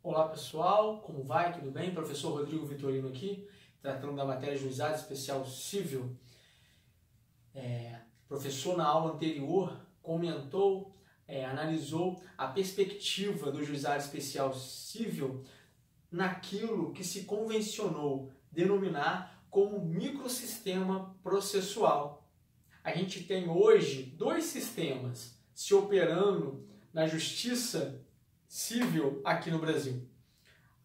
Olá pessoal, como vai? Tudo bem? Professor Rodrigo Vitorino aqui, tratando da matéria Juizado Especial Civil. O professor na aula anterior comentou, analisou a perspectiva do Juizado Especial Civil naquilo que se convencionou denominar como microsistema processual. A gente tem hoje dois sistemas se operando na justiça civil aqui no Brasil.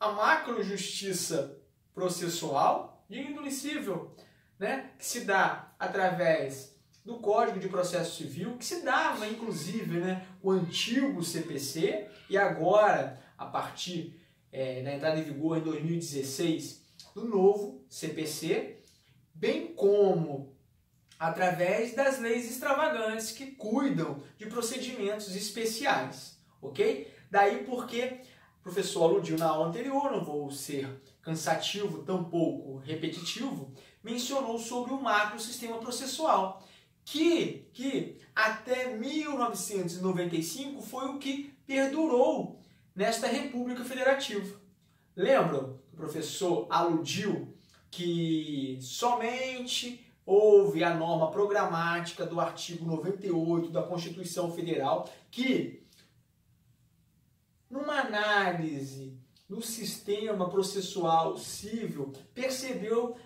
A macrojustiça processual de índole civil, que se dá através do Código de Processo Civil, que se dava inclusive o antigo CPC, e agora, a partir da entrada em vigor em 2016 do novo CPC, bem como através das leis extravagantes que cuidam de procedimentos especiais, ok? Daí porque o professor aludiu na aula anterior, não vou ser cansativo, tampouco repetitivo, mencionou sobre o macrosistema processual, que até 1995 foi o que perdurou nesta República Federativa. Lembram? O professor aludiu que somente houve a norma programática do artigo 98 da Constituição Federal que, numa análise do sistema processual civil, percebeu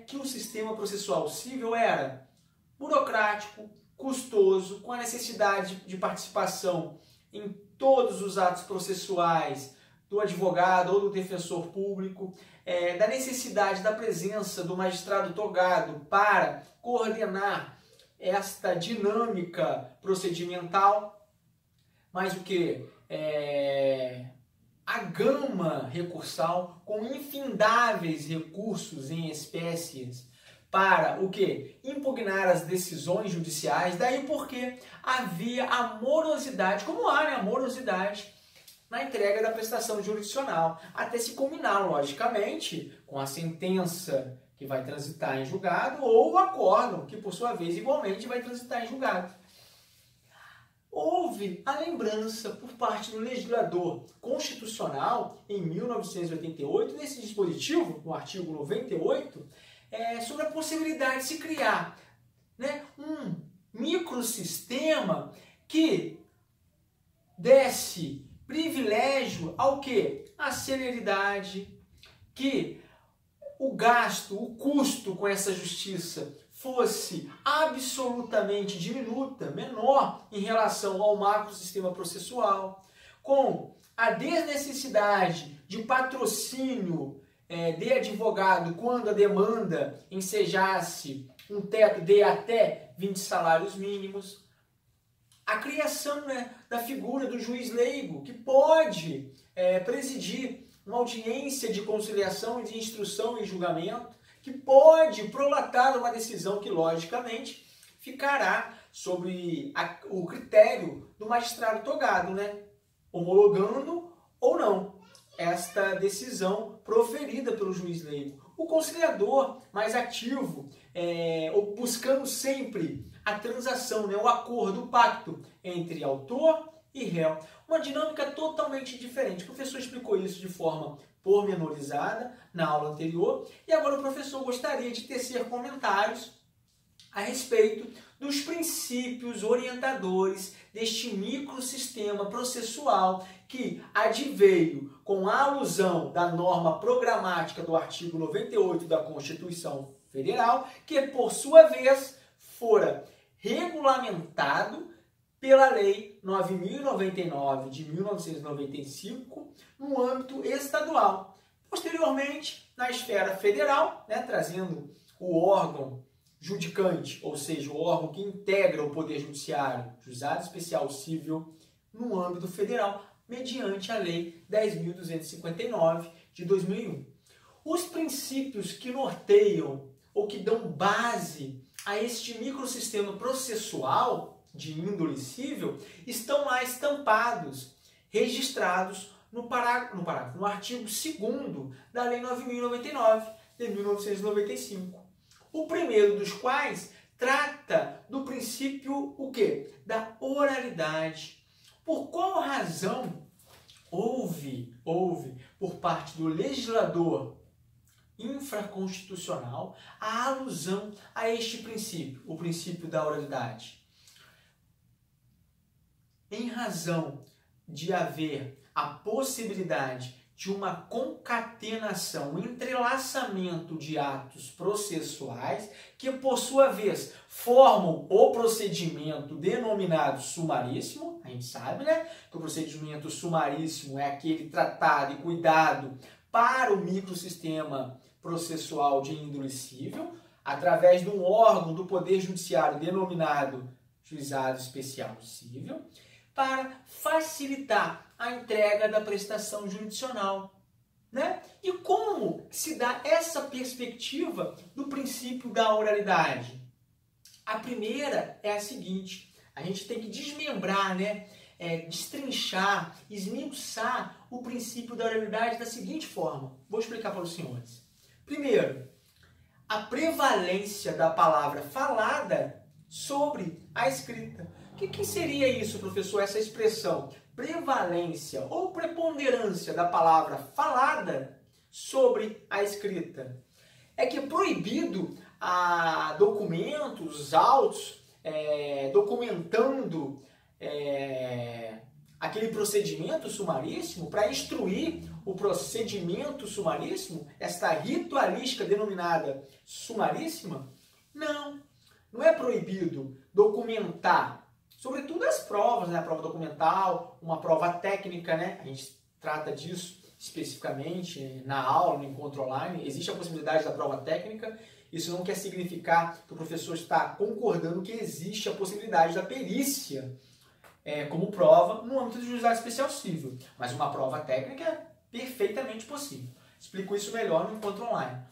que o sistema processual civil era burocrático, custoso, com a necessidade de participação em todos os atos processuais do advogado ou do defensor público, da necessidade da presença do magistrado togado para coordenar esta dinâmica procedimental, mas o que? A gama recursal com infindáveis recursos em espécies para o que? Impugnar as decisões judiciais, daí porque havia a morosidade, como há a morosidade na entrega da prestação jurisdicional, até se culminar, logicamente, com a sentença que vai transitar em julgado ou o acórdão, que por sua vez igualmente vai transitar em julgado. Houve a lembrança por parte do legislador constitucional, em 1988, nesse dispositivo, no artigo 98, sobre a possibilidade de se criar um microsistema que desse privilégio ao quê? A celeridade, que o gasto, o custo com essa justiça fosse absolutamente diminuta, menor em relação ao macrosistema processual, com a desnecessidade de patrocínio de advogado quando a demanda ensejasse um teto de até 20 salários mínimos, a criação da figura do juiz leigo, que pode presidir uma audiência de conciliação e de instrução e julgamento, que pode prolatar uma decisão que, logicamente, ficará sobre o critério do magistrado togado, homologando ou não esta decisão proferida pelo juiz leigo. O conciliador mais ativo, buscando sempre a transação, o acordo, o pacto entre autor e réu. Uma dinâmica totalmente diferente. O professor explicou isso de forma pormenorizada na aula anterior e agora o professor gostaria de tecer comentários a respeito dos princípios orientadores deste microsistema processual que adveio com a alusão da norma programática do artigo 98 da Constituição Federal, que por sua vez fora regulamentado pela Lei 9.099 de 1995 no âmbito estadual. Posteriormente, na esfera federal, trazendo o órgão judicante, ou seja, o órgão que integra o Poder Judiciário, Juizado Especial Civil, no âmbito federal, mediante a Lei 10.259 de 2001. Os princípios que norteiam ou que dão base a este microsistema processual de índole civil estão lá estampados, registrados no artigo 2º da Lei 9.099 de 1995. O primeiro dos quais trata do princípio o quê? Da oralidade. Por qual razão houve por parte do legislador infraconstitucional a alusão a este princípio, o princípio da oralidade. Em razão de haver a possibilidade de uma concatenação, um entrelaçamento de atos processuais que, por sua vez, formam o procedimento denominado sumaríssimo. A gente sabe, né, que o procedimento sumaríssimo é aquele tratado e cuidado para o microsistema processual de índole civil, através de um órgão do Poder Judiciário denominado Juizado Especial Civil, para facilitar a entrega da prestação jurisdicional, né? E como se dá essa perspectiva do princípio da oralidade? A primeira é a seguinte: a gente tem que desmembrar, né? Destrinchar, esmiuçar o princípio da oralidade da seguinte forma. Vou explicar para os senhores. Primeiro, a prevalência da palavra falada sobre a escrita. O que seria isso, professor, essa expressão? Prevalência ou preponderância da palavra falada sobre a escrita. É que é proibido a documentos, autos, documentando aquele procedimento sumaríssimo, para instruir o procedimento sumaríssimo, esta ritualística denominada sumaríssima, não é proibido documentar, sobretudo as provas, né? A prova documental, uma prova técnica, né? A gente trata disso especificamente na aula, no encontro online. Existe a possibilidade da prova técnica. Isso não quer significar que o professor está concordando que existe a possibilidade da perícia como prova no âmbito do juizado especial civil. Mas uma prova técnica é perfeitamente possível. Explico isso melhor no encontro online.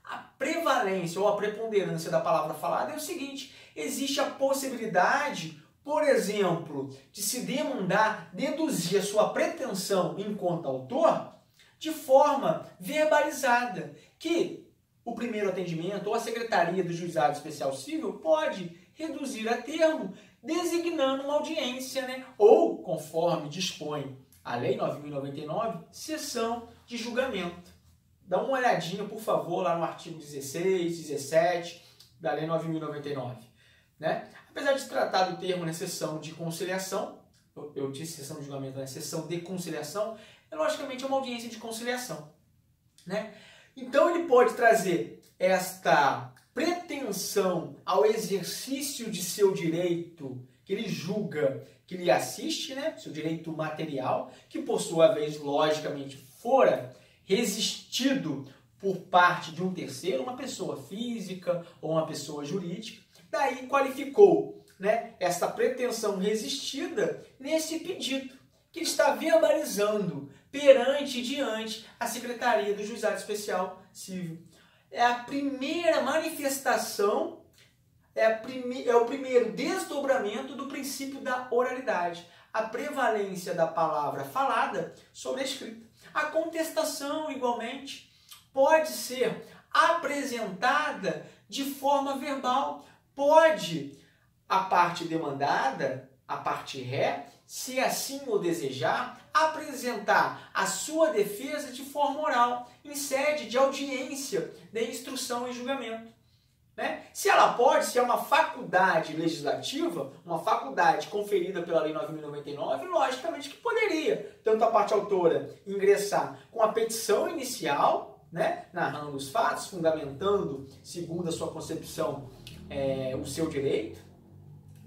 A prevalência ou a preponderância da palavra falada é o seguinte: existe a possibilidade, por exemplo, de se demandar, deduzir a sua pretensão enquanto autor de forma verbalizada, que o primeiro atendimento ou a Secretaria do Juizado Especial Civil pode reduzir a termo, designando uma audiência, né? Ou, conforme dispõe a Lei 9.099, sessão de julgamento. Dá uma olhadinha, por favor, lá no artigo 16, 17 da Lei 9.099. Né? Apesar de se tratar do termo na sessão de conciliação, eu disse sessão de julgamento, na sessão de conciliação, logicamente é uma audiência de conciliação. Né? Então ele pode trazer esta pretensão ao exercício de seu direito que ele julga, que lhe assiste, né? Seu direito material, que por sua vez, logicamente, fora resistido por parte de um terceiro, uma pessoa física ou uma pessoa jurídica. Daí qualificou, né, essa pretensão resistida nesse pedido que está verbalizando diante a Secretaria do Juizado Especial Civil. É a primeira manifestação, é o primeiro desdobramento do princípio da oralidade, a prevalência da palavra falada sobre a escrita. A contestação, igualmente, pode ser apresentada de forma verbal. Pode a parte demandada, a parte ré, se assim o desejar, apresentar a sua defesa de forma oral, em sede de audiência de instrução e julgamento. Né? Se ela pode, se é uma faculdade legislativa, uma faculdade conferida pela Lei 9.099, logicamente que poderia, tanto a parte autora ingressar com a petição inicial, né, narrando os fatos, fundamentando, segundo a sua concepção, o seu direito,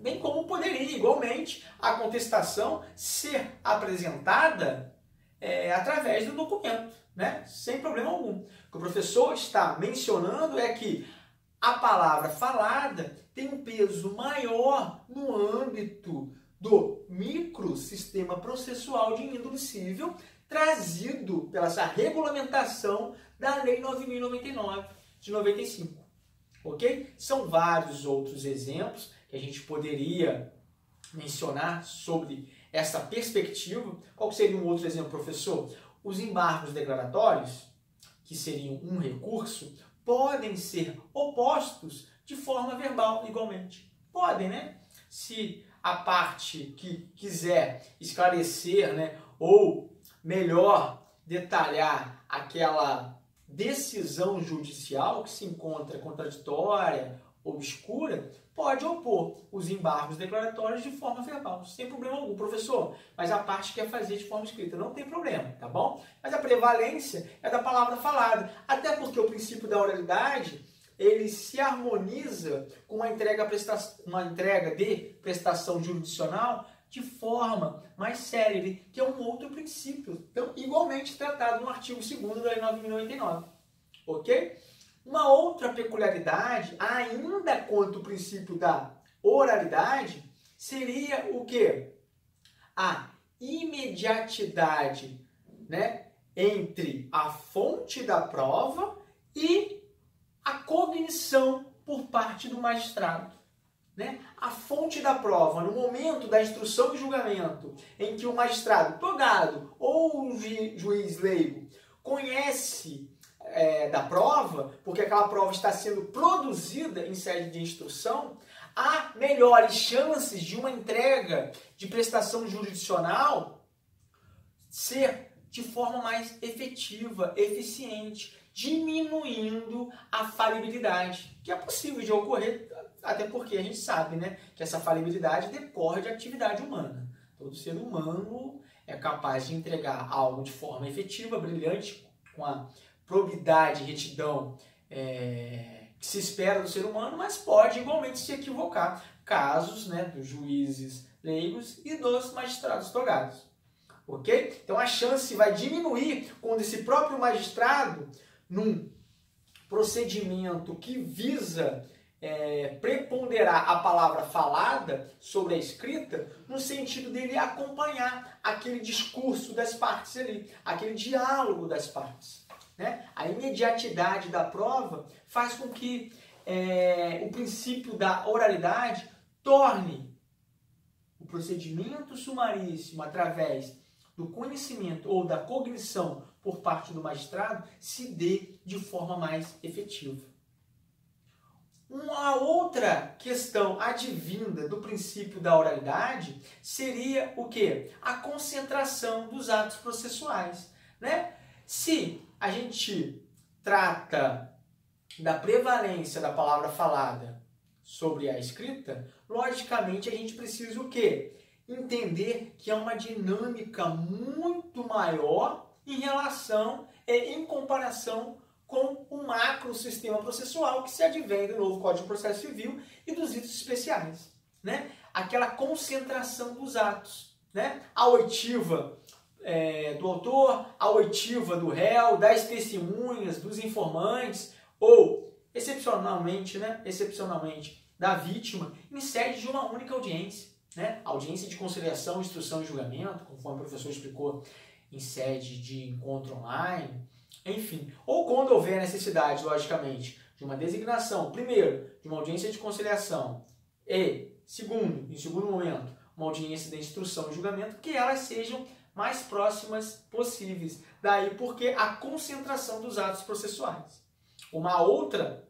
bem como poderia, igualmente, a contestação ser apresentada através do documento, né, sem problema algum. O que o professor está mencionando é que a palavra falada tem um peso maior no âmbito do microsistema processual de índole civil, trazido pela essa regulamentação da Lei 9.099 de 95. Ok? São vários outros exemplos que a gente poderia mencionar sobre essa perspectiva. Qual seria um outro exemplo, professor? Os embargos declaratórios, que seriam um recurso, podem ser opostos de forma verbal igualmente. Podem, né? Se a parte que quiser esclarecer, né, ou melhor detalhar aquela decisão judicial que se encontra contraditória, obscura, pode opor os embargos declaratórios de forma verbal, sem problema algum, professor. Mas a parte quer fazer de forma escrita, não tem problema, tá bom? Mas a prevalência é da palavra falada, até porque o princípio da oralidade ele se harmoniza com uma entrega de prestação jurisdicional de forma mais célere, que é um outro princípio, então, igualmente tratado no artigo 2º da Lei 9.099, ok? Uma outra peculiaridade, ainda quanto o princípio da oralidade, seria o quê? A imediatidade, né, entre a fonte da prova e a cognição por parte do magistrado. Né? A fonte da prova, no momento da instrução e julgamento, em que o magistrado togado ou o juiz leigo conhece da prova, porque aquela prova está sendo produzida em sede de instrução, há melhores chances de uma entrega de prestação jurisdicional ser de forma mais efetiva, eficiente, diminuindo a falibilidade, que é possível de ocorrer, até porque a gente sabe, né, que essa falibilidade decorre de atividade humana. Todo ser humano é capaz de entregar algo de forma efetiva, brilhante, com a probidade e retidão que se espera do ser humano, mas pode igualmente se equivocar. Casos, né, dos juízes leigos e dos magistrados togados. Ok? Então a chance vai diminuir quando esse próprio magistrado, num procedimento que visa preponderar a palavra falada sobre a escrita, no sentido dele acompanhar aquele discurso das partes ali, aquele diálogo das partes. Né? A imediatidade da prova faz com que o princípio da oralidade torne o procedimento sumaríssimo através do conhecimento ou da cognição por parte do magistrado se dê de forma mais efetiva. Uma outra questão advinda do princípio da oralidade seria o quê? A concentração dos atos processuais. Né? Se a gente trata da prevalência da palavra falada sobre a escrita, logicamente a gente precisa o quê? Entender que é uma dinâmica muito maior em relação e em comparação com o macro sistema processual que se advém do novo Código de Processo Civil e dos ritos especiais. Né? Aquela concentração dos atos. Né? A oitiva do autor, a oitiva do réu, das testemunhas, dos informantes, ou, excepcionalmente, da vítima, em sede de uma única audiência. Né? Audiência de conciliação, instrução e julgamento, conforme o professor explicou, em sede de encontro online, enfim. Ou quando houver necessidade, logicamente, de uma designação, primeiro, de uma audiência de conciliação e, em segundo momento, uma audiência de instrução e julgamento, que elas sejam mais próximas possíveis. Daí porque a concentração dos atos processuais. Uma outra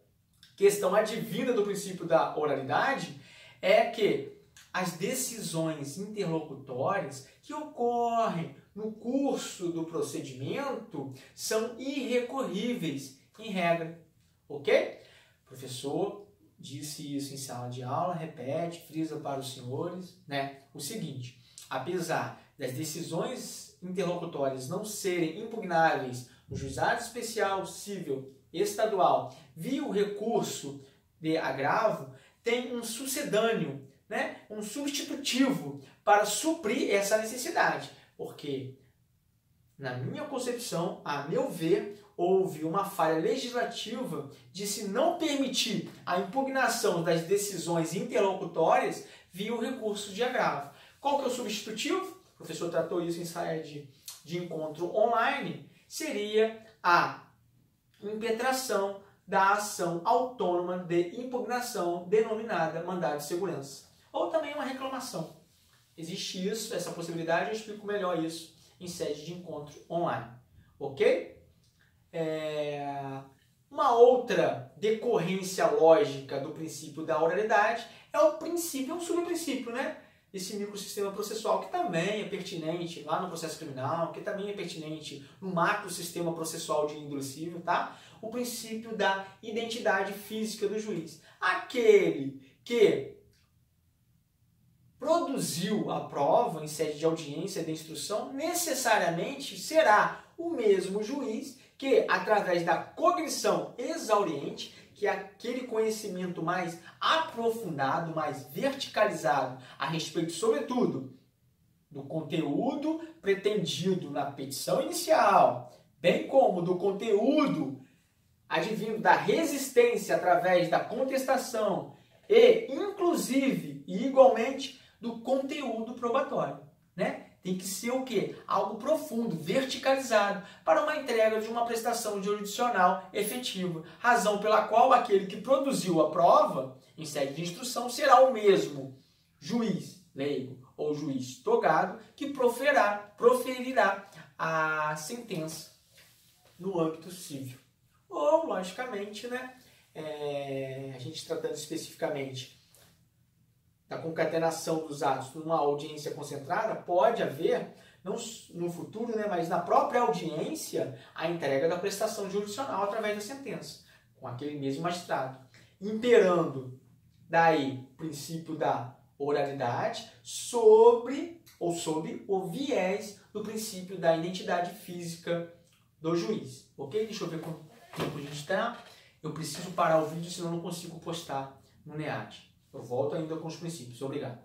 questão advinda do princípio da oralidade é que as decisões interlocutórias que ocorrem no curso do procedimento são irrecorríveis, em regra. Ok? O professor disse isso em sala de aula, repete, frisa para os senhores, né? O seguinte: apesar das decisões interlocutórias não serem impugnáveis no juizado especial civil estadual via o recurso de agravo, tem um sucedâneo, né? Um substitutivo para suprir essa necessidade. Porque, na minha concepção, a meu ver, houve uma falha legislativa de se não permitir a impugnação das decisões interlocutórias via o recurso de agravo. Qual que é o substitutivo? O professor tratou isso em sede de encontro online. Seria a impetração da ação autônoma de impugnação denominada mandado de segurança. Ou também uma reclamação. Existe isso, essa possibilidade, eu explico melhor isso em sede de encontro online. Ok? Uma outra decorrência lógica do princípio da oralidade é um subprincípio, né? esse microsistema processual, que também é pertinente lá no processo criminal, que também é pertinente no macrosistema processual de índole civil, tá? O princípio da identidade física do juiz. Aquele que produziu a prova em sede de audiência de instrução necessariamente será o mesmo juiz que, através da cognição exauriente, que é aquele conhecimento mais aprofundado, mais verticalizado a respeito, sobretudo, do conteúdo pretendido na petição inicial, bem como do conteúdo advindo da resistência através da contestação e, inclusive, e igualmente, do conteúdo probatório, né? Tem que ser o quê? Algo profundo, verticalizado, para uma entrega de uma prestação jurisdicional efetiva. Razão pela qual aquele que produziu a prova, em sede de instrução, será o mesmo juiz leigo ou juiz togado que proferirá a sentença no âmbito civil. Ou, logicamente, né, a gente tratando especificamente da concatenação dos atos numa audiência concentrada, pode haver, não no futuro, né, mas na própria audiência, a entrega da prestação jurisdicional através da sentença, com aquele mesmo magistrado, imperando daí o princípio da oralidade sob o viés do princípio da identidade física do juiz. Ok? Deixa eu ver quanto tempo a gente está. Eu preciso parar o vídeo, senão eu não consigo postar no NEAD. Eu volto ainda com os princípios. Obrigado.